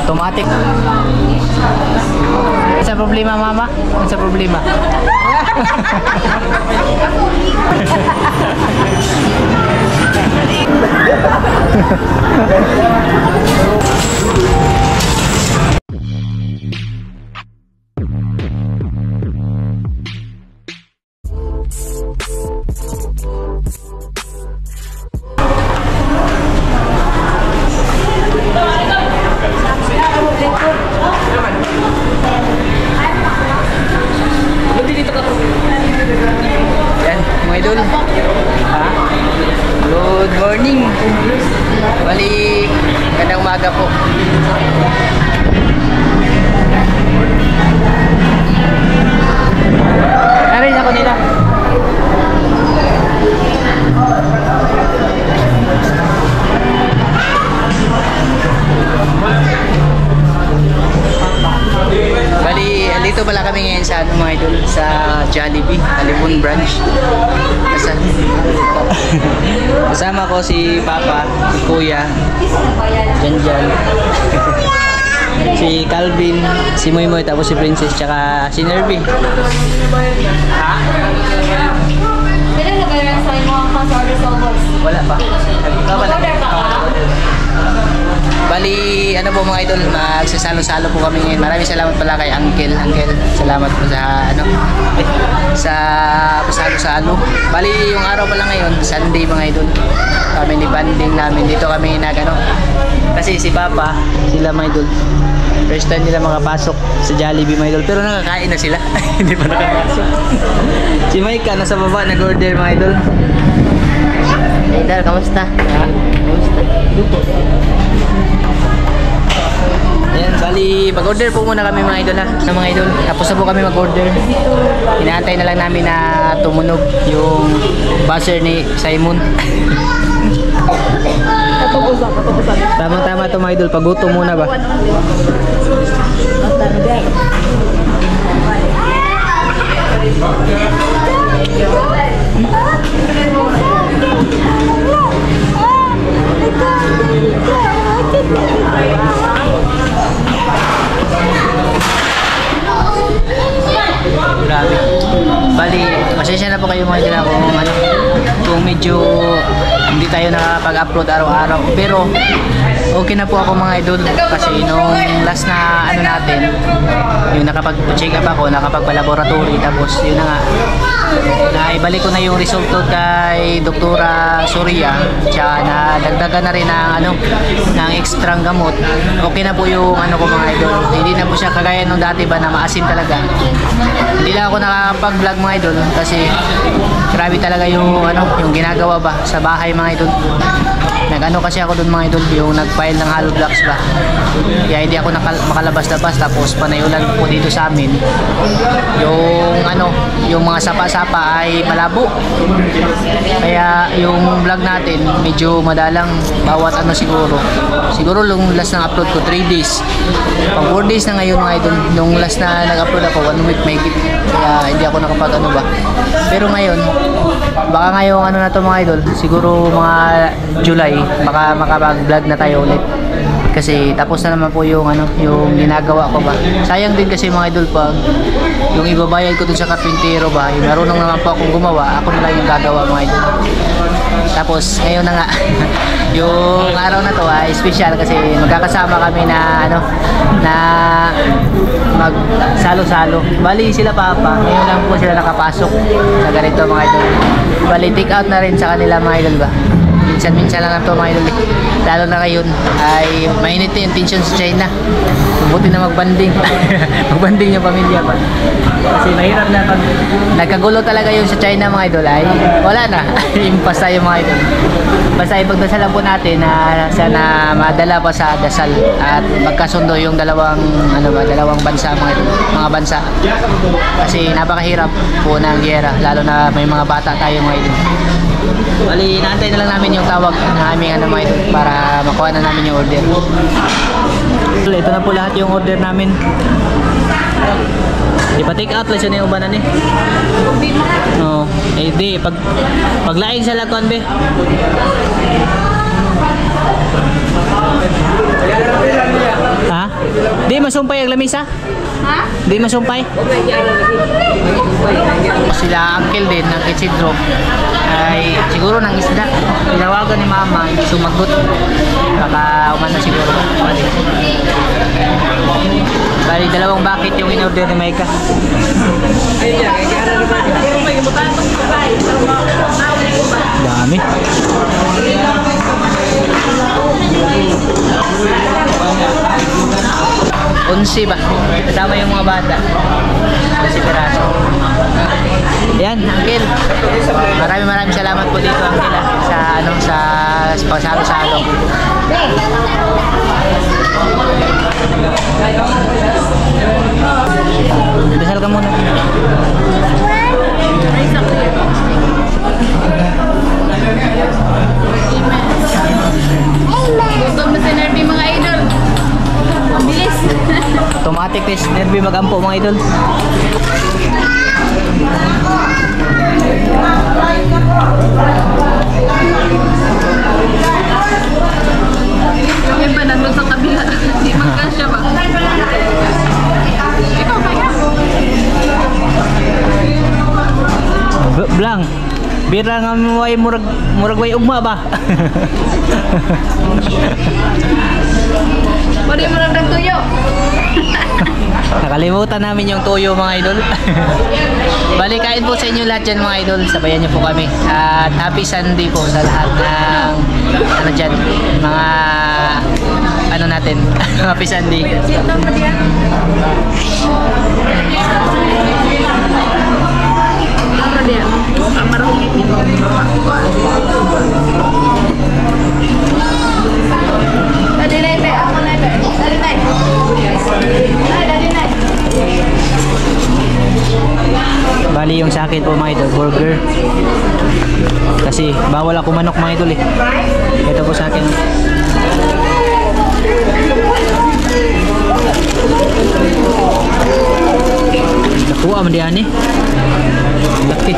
Automatic. Sa problema mama? Sa problema? Yan, mga idol. Good morning. Bali, gandang umaga po. Narin ako nila. Bali, dito pala kami ngayon sa mga idol, sa Jollibee, Alibon branch. Kasama ko si Papa, si Kuya, Janjan, si Calvin, si Moymoy, tapos si Princess, tsaka si Nervy. Wala pa. Bali, ano po mga idol, magsasalo-salo po kami ngayon. Maraming salamat pala kay Uncle. Salamat po sa sa pasalo-salo. Bali, yung araw pala ngayon, Sunday mga idol. Family bonding namin. Dito kami kasi si Papa, sila mga idol, first time nila makapasok sa Jollibee mga idol. Pero nakakain na sila. Hindi pa nakapasok. Si Micah nasa baba, nag-order mga idol. Idol, kamusta? Kamusta? Ayan, bali, mag-order po muna kami mga idol mga idol. Tapos na po kami mag-order. Inaantay na lang namin na tumunog yung buzzer ni Simon. Tama-tama ito mga idol, pagutom muna ba? Grabe. Bali, pasensya na po kayo mga idol kung medyo hindi tayo nakapag-upload araw-araw. Pero okay na po ako mga idol kasi nung last na natin, yung nakapag-check up ako, nakapagpa-laboratory, tapos yun na nga, naibalik ko na yung resulto kay Doktora Surya, tsaka nadagdagan na rin ng extra gamot. Okay na po yung ko mga idol. Hindi na po siya kagaya nung dati ba na maasim talaga. Hindi lang ako nakapag-vlog mga idol kasi grabe talaga yung yung ginagawa ba sa bahay mga idol. Nag-ano kasi ako doon mga idol, yung nag-file ng hollow blocks ba. Kaya hindi ako makalabas-labas, tapos panayulan po dito sa amin. Yung mga sapa-sapa ay malabo. Kaya yung vlog natin medyo madalang bawat siguro. Siguro yung last na upload ko 3 days. Pang 4 days na ngayon mga idol. Yung last na nag-upload ako 1 week may git. Kaya hindi ako nakapag ba. Pero ngayon, baka ngayong na to mga idol, siguro mga July, baka makapag-vlog na tayo ulit. Kasi tapos na naman po yung yung ginagawa ko ba. Sayang din kasi mga idol pag yung ibabayad ko dun sa karpintero ba, yung marunong naman po akong gumawa, ako na lang yung gagawa mga idol. Tapos ngayon na nga yung araw na to ay special kasi magkakasama kami na na magsalo-salo. Bali sila Papa, ngayon lang po sila nakapasok sa ganito mga idol. Bali take out na rin sa kanila mga idol ba. Minsan-minsan lang ito mga idol. Lalo na ngayon ay mainit yung tension sa China. Buti na magbanding. Magbanding yung pamilya pa. Kasi mahirap na pag nagkagulo talaga yung sa China mga idol ay wala na. Impas tayo mga idol. Basta ipagdasalan po natin na sana madala pa sa dasal at magkasundo yung dalawang dalawang bansa mga bansa. Kasi napakahirap po ng giyera, lalo na may mga bata tayo mga idol. Bali, inaantay na lang namin yung tawag ng aming mga idol para makuha na namin yung order. Ito na po lahat yung order namin. Ipa-take out lang siya na yung ubanan eh. No, di paglaing sa lakon be. Ha? masumpay ang lamisa? Ha? Di masumpay? Sila uncle din ng Isidro ay siguro ng isda. Tinawagan ni mama, hindi sumagot. Baka umano siguro. Bali, dalawang bucket yung in-order ni Maika. Dami. Unsi ba? Kasama yung mga bata. 11 piraso. Yan, Uncle. Maraming salamat po dito, Uncle, sa pagsalo-salo. Dasal ka muna. Gusto mo si Nervy mga idol? Bilis. Automatic test, Nervy mag-ampo mga idol. Yung iba nandun sa kabila. Di magkasya ba? Ikaw kaya? Blang. Bira nga mo ay murag way ugma ba? Pwede mo lang nagtuyo. Nakalimutan namin yung tuyo mga idol. Bali, kain po sa inyo lahat yan mga idol. Sabayan niyo po kami. At happy Sunday po sa lahat ng ano dyan, mga ano natin. Happy Sunday. Apa dia? Amarahit ni Tadi naik, aku naik. Tadi naik. Tadi naik. Bali yung sa akin po mga idol, burger. Kasi bawal ako manok mga idol eh. Ito po sa akin. Nakuha mo diyan eh. Laki.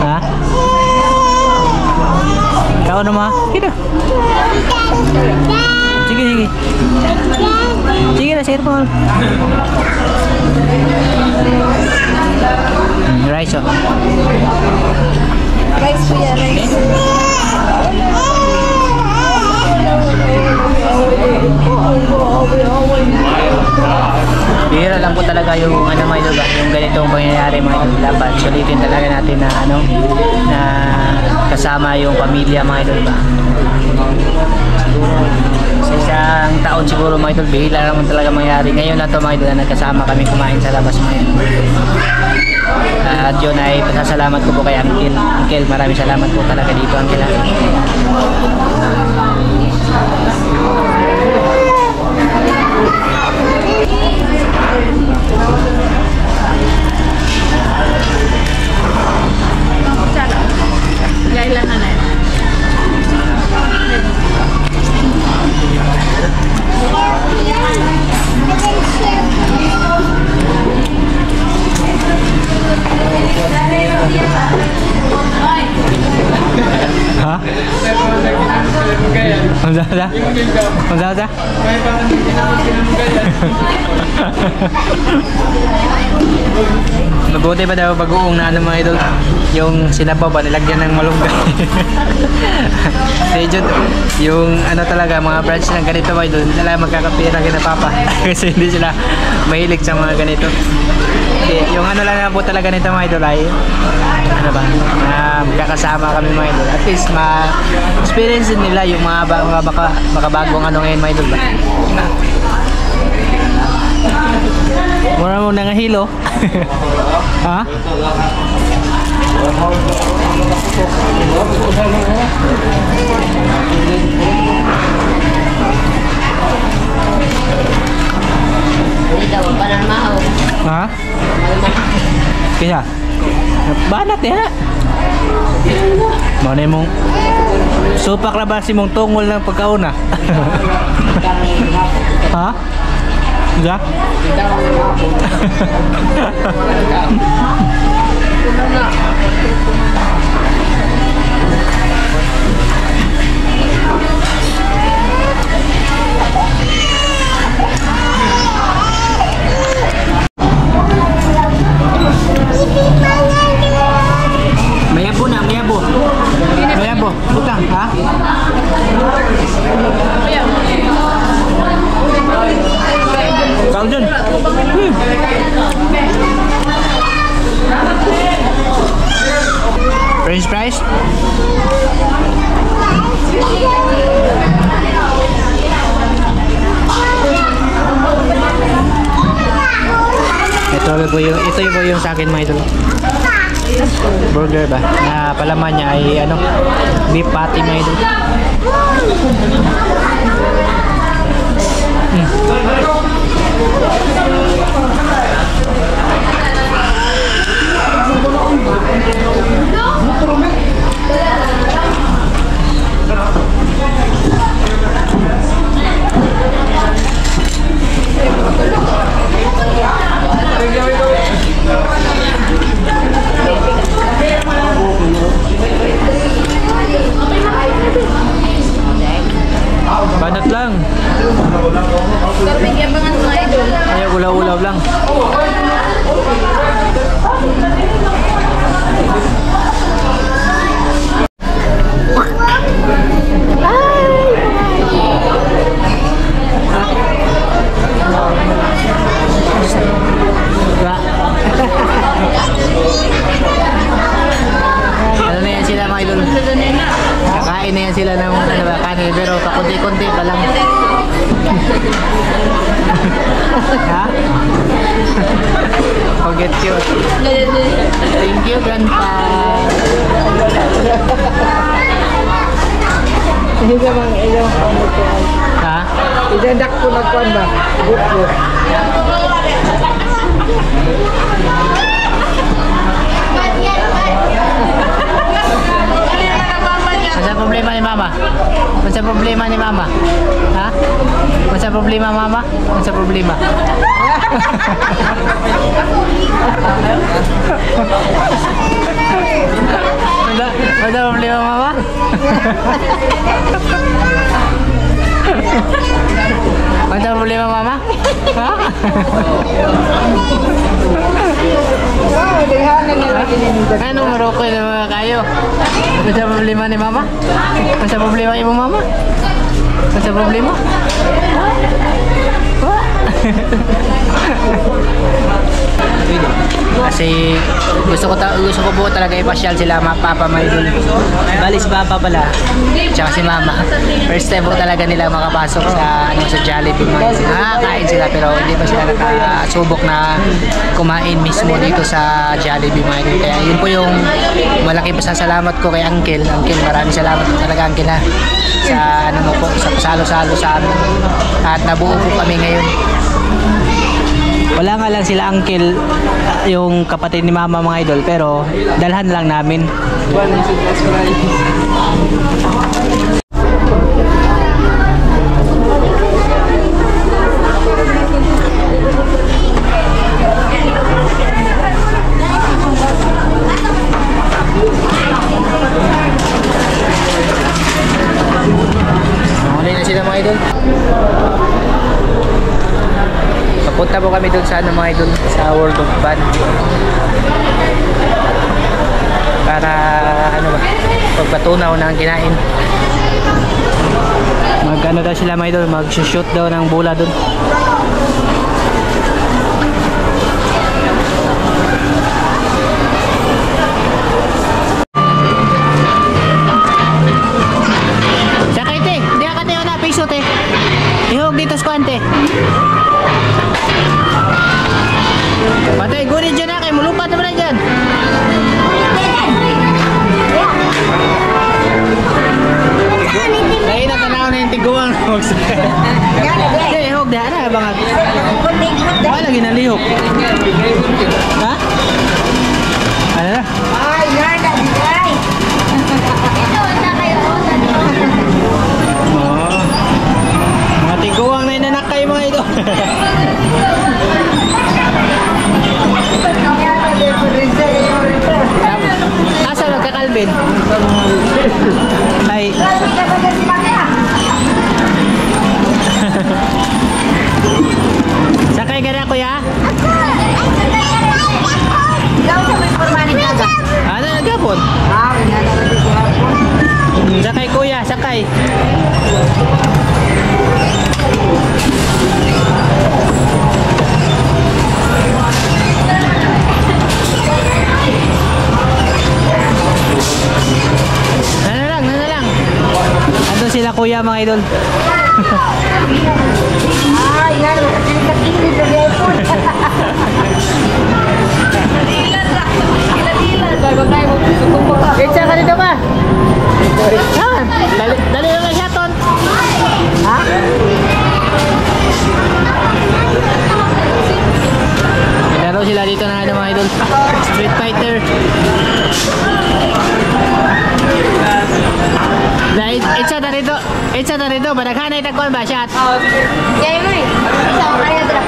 Ha? Kau nama? Kita. Sige. Sige na, share mo. Rice oh. Rice po yan, rice. Bihira lang po talaga yung ano mga idol ba, yung ganitong pangyayari mga idol. Dapat sulitin talaga natin na ano, na kasama yung pamilya mga idol ba. Sa isang taon siguro mga idol, bihira naman talaga mangyari. Ngayon na to mga idol na nagkasama kami kumain sa labas mga idol. At yun ay pasasalamat ko po kay Uncle. Uncle, maraming salamat po talaga dito Uncle. Gailan na na. Ha? Masa? Mabuti pa daw pag-uong na ano mga idol. Yung sinabaw ba nilagyan ng malunggay. Medyo yung ano talaga mga branch ng ganito mga idol, hindi talaga magkakapira kina Papa. Kasi hindi sila mahilig sa mga ganito. Okay, yung ano lang na po talaga nito mga idol ay ano ba, magkakasama kami mga idol. At least ma-experience din nila yung mga bagong ano ngayon mga idol ba. Mura mo nangahilo. Ha? Ha? Kaya? Banat ya? Mana mong supak na ba si mong tungol ng pagkauna? Ha? Enggak? French fries? Ito po yung sa akin mga idol. Burger ba? Na palaman niya ay ano, beef patty mga idol. Banat lang. Bigyan mga idol. Ay, ulaw-ulaw lang. Ano na yan sila mga idol? Kakain na yan sila ng ano ba, kanin, pero pakunti-kunti pa lang. Ha? Forget you. Thank you, Grandpa. Hindi naman iyong pamutuan. Ha? Idadak ko na kuwan ba? Bukbuk. Masa problema ni Mama? Masa problema ni Mama? Ha? Masa problema Mama? Masa problema? Masa problema Mama? Masa problema Mama? Ha? Wow, dihanan na lagi ninyo. Anong Morocco na mga kayo? Masa problema ni Mama? Masa problema ibu Mama? Masa problema? Kasi gusto ko po talaga ipasyal sila Papa may idol. Bali si Papa pala. Tsaka si Mama. First time po talaga nila makapasok sa sa Jollibee mga idol. Kain sila pero hindi pa sila nakasubok na kumain mismo dito sa Jollibee mga idol. Kaya yun po yung malaking pasasalamat ko kay Uncle. Uncle, maraming salamat po talaga Uncle ha. Sa ano mo po, sa pasalo-salo sa amin. At nabuo po kami ngayon. Wala nga lang sila Uncle, yung kapatid ni Mama mga idol, pero dalhan lang namin. Muli na sila mga idol. Papunta po kami dun sa ano mga idol, sa World of Fun. Para ano ba, pagpatunaw ng kinain. Mag ano daw sila mga idol, mag-shoot daw ng bola dun. Sakay te, di ka tayo na piso te. Ihog dito sa kuante. Patay, gunit dyan na kayo. Mulupat naman na dyan. Ay, natanaw na yung tiguang. Ay, hog na. Ano ba nga? Wala lagi nalihok. Ha? Ano na? Ay, nada, ay. Mga tiguang na inanak kayo mga ito. Asa nagkakalbin? Ay. Sakay ka na kuya? Ano nagkapon? Sakay kuya, sakay. kuya mga idol. Ay, yan. Kakinig na gaypon. Itsa ka dito ba? Saan? Dali naman siya, Ton. Ha? Laro sila dito na mga idol. Street Fighter. Itsa na rito. Badaghanay tagkol ba siya? Kaya mo eh. Isang kaya dra.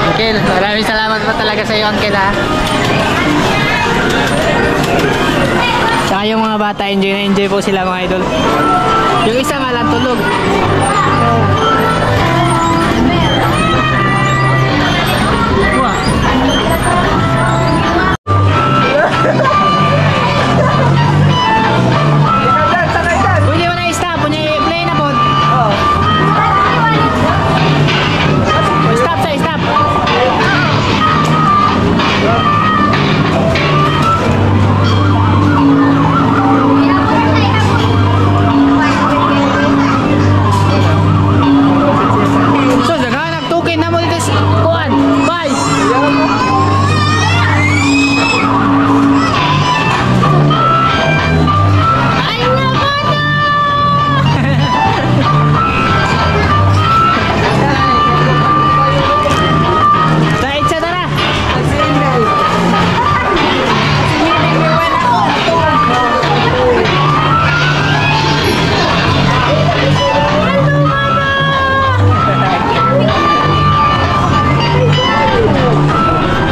Uncle, maraming salamat po talaga sa iyo, Uncle, ha? Saka yung mga bata, enjoy na enjoy po sila mga idol. Yung isa nga lang tulog. Pwede mo na i-stop, pwede i-play na po. Stop sa stop. So, naghahanap tukin na mo dito sa kuwan. Bye! Ay, nabata! Dahil sa tara!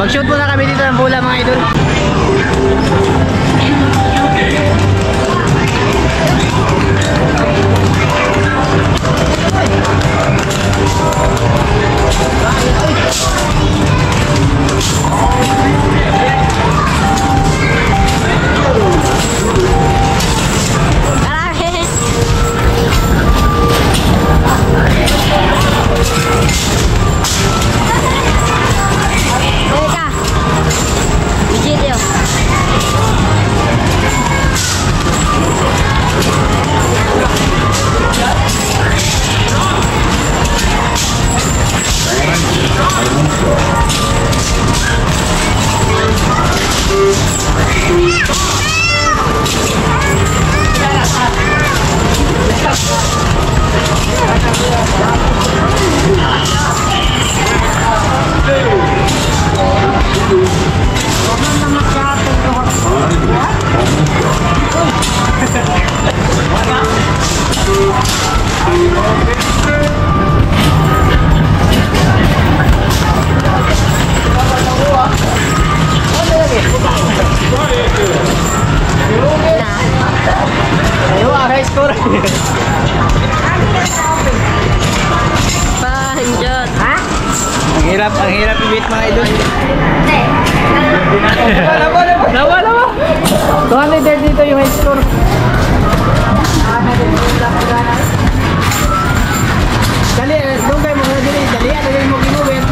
Mag-shoot muna kami dito ng bola mga idol. Ang hirap i-beat mga idol. Lawa. 200 dito yung high score. Dali, doon kayo mga dali. Dali mo ginuwin.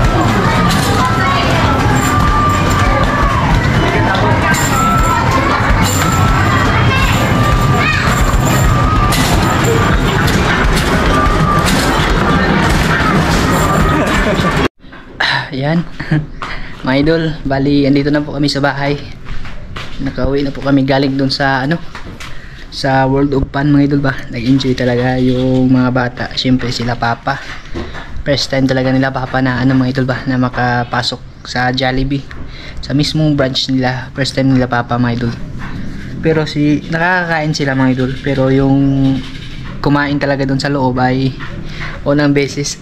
Yan. Mga idol, bali andito na po kami sa bahay. Nakauwi na po kami galing doon sa sa World of Fun mga idol ba. Nag-enjoy talaga yung mga bata. Siyempre sila papa. First time talaga nila papa na mga idol ba na makapasok sa Jollibee. Sa mismong branch nila. First time nila papa mga idol. Pero nakakakain sila mga idol. Pero yung kumain talaga doon sa loob ay unang beses.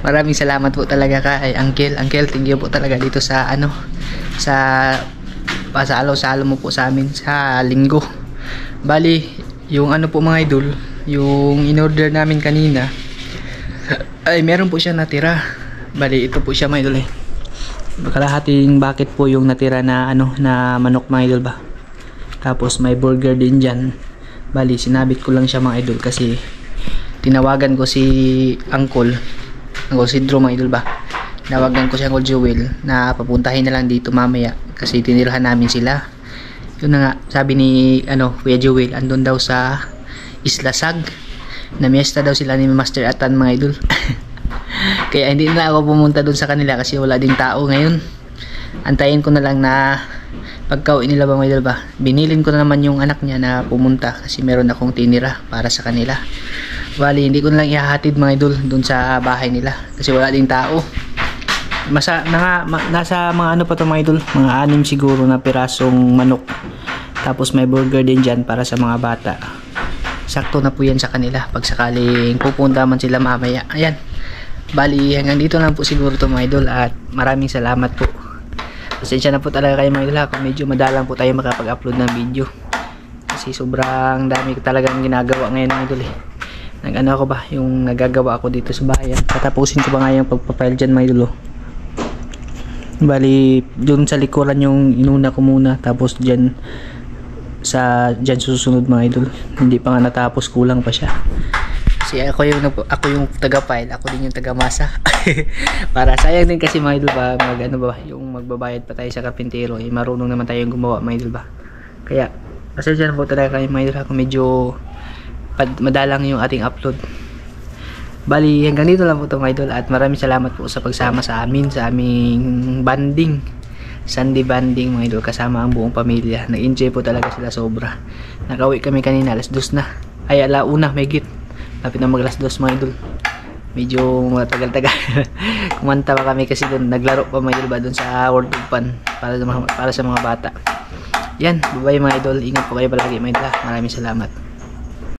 Maraming salamat po talaga kay Uncle. Thank you po talaga dito sa sa pasalo-salo mo po sa amin sa linggo. Bali, yung po mga idol, yung in-order namin kanina ay meron po siya natira. Bali, ito po siya mga idol kalahating bucket po yung natira na na manok mga idol ba. Tapos may burger din dyan. Bali, sinabit ko lang siya mga idol kasi tinawagan ko si Uncle si Drew mga idol ba. nawagan ko si Uncle Jewel na papuntahin na lang dito mamaya kasi tinirahan namin sila. Yun na nga, sabi ni Kuya Jewel, andun daw sa Isla Sag. Namiesta daw sila ni Master Atan, mga idol. Kaya hindi na ako pumunta dun sa kanila kasi wala ding tao ngayon. Antayin ko na lang na pagka-uwi nila, mga idol ba. Binilin ko na naman yung anak niya na pumunta kasi meron akong tinira para sa kanila. Bali, hindi ko na lang ihahatid, mga idol, dun sa bahay nila kasi wala ding tao. Nasa mga pa to, mga idol, mga 6 siguro na pirasong manok, tapos may burger din dyan para sa mga bata. Sakto na po yan sa kanila pag sakaling pupunta man sila mamaya. Ayan, bali hanggang dito lang po siguro to, mga idol, at maraming salamat po. Pasensya na po talaga kayo, mga idol, kung medyo madalang po tayo makapag-upload ng video kasi sobrang dami ko talagang ginagawa ngayon, mga idol. Nag-ano ako ba, yung nagagawa ako dito sa bayan. Patapusin ko ba nga yung pagpapile dyan, mga idol. Bali, dun sa likuran yung inuna ko muna, tapos dyan susunod, mga idol. Hindi pa nga natapos, kulang pa siya. Kasi ako yung taga-file, ako din yung taga-masa. Para sayang din kasi, mga idol ba, yung magbabayad pa tayo sa kapintero, marunong naman tayong gumawa, mga idol ba. Kaya, pasensya na po talaga kayo, mga idol, kung medyo madalang yung ating upload. Bali, hanggang dito lang po ito, mga idol, at maraming salamat po sa pagsama sa amin, sa aming banding, Sunday banding, mga idol, kasama ang buong pamilya. Nag-enjoy po talaga sila sobra. Nakauwi kami kanina, alas 2 na. Ay, alauna, may git. Lapit na mag alas 2, mga idol. Medyo matagal-tagal. Kumanta pa kami kasi doon, naglaro pa, mga idol, ba doon sa World of Fun para sa mga bata. Yan, bye-bye, mga idol. Ingat po kayo palagi, mga idol. Maraming salamat.